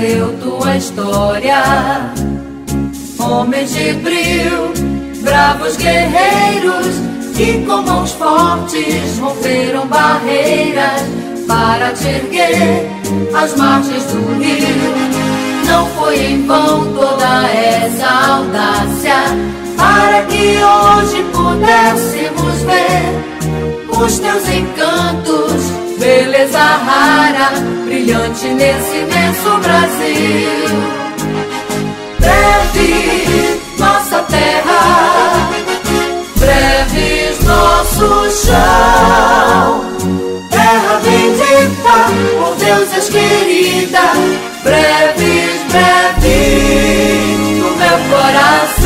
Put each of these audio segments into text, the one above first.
escreveu tua história. Homens de brio, bravos guerreiros, que com mãos fortes romperam barreiras para te erguer às margens do rio. Não foi em vão toda essa audácia, para que hoje pudéssemos ver os teus encantos, beleza rara, brilhante nesse imenso Brasil. Breve nossa terra, breves nosso chão, terra bendita, por Deus és querida, breves, breves no meu coração.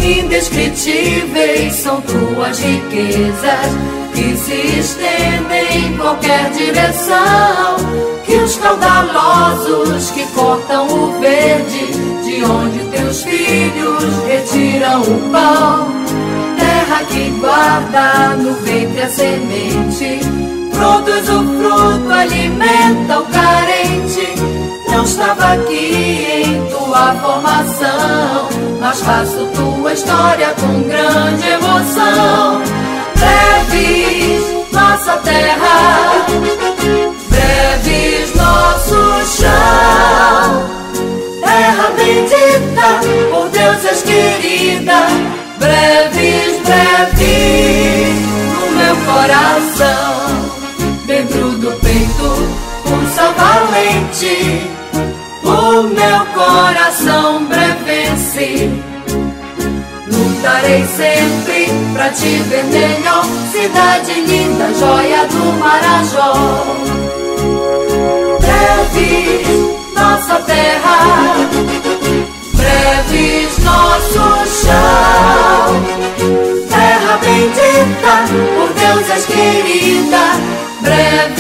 Indescritíveis são tuas riquezas, que se estendem em qualquer direção, que os caudalosos que cortam o verde, de onde teus filhos retiram o pão. Terra que guarda no ventre a semente, produz o fruto, alimenta o carente. Não estava aqui em tua formação, mas faço tua história com grande emoção. Breves nossa terra, breves nosso chão, terra bendita, por Deus és querida, breves, breves no meu coração. Dentro do peito, pulsa valente, o meu coração brevense. Lutarei sempre pra te ver melhor, cidade linda, joia do Marajó. Breves nossa terra, breves nosso chão, terra bendita, por Deus és querida, breves.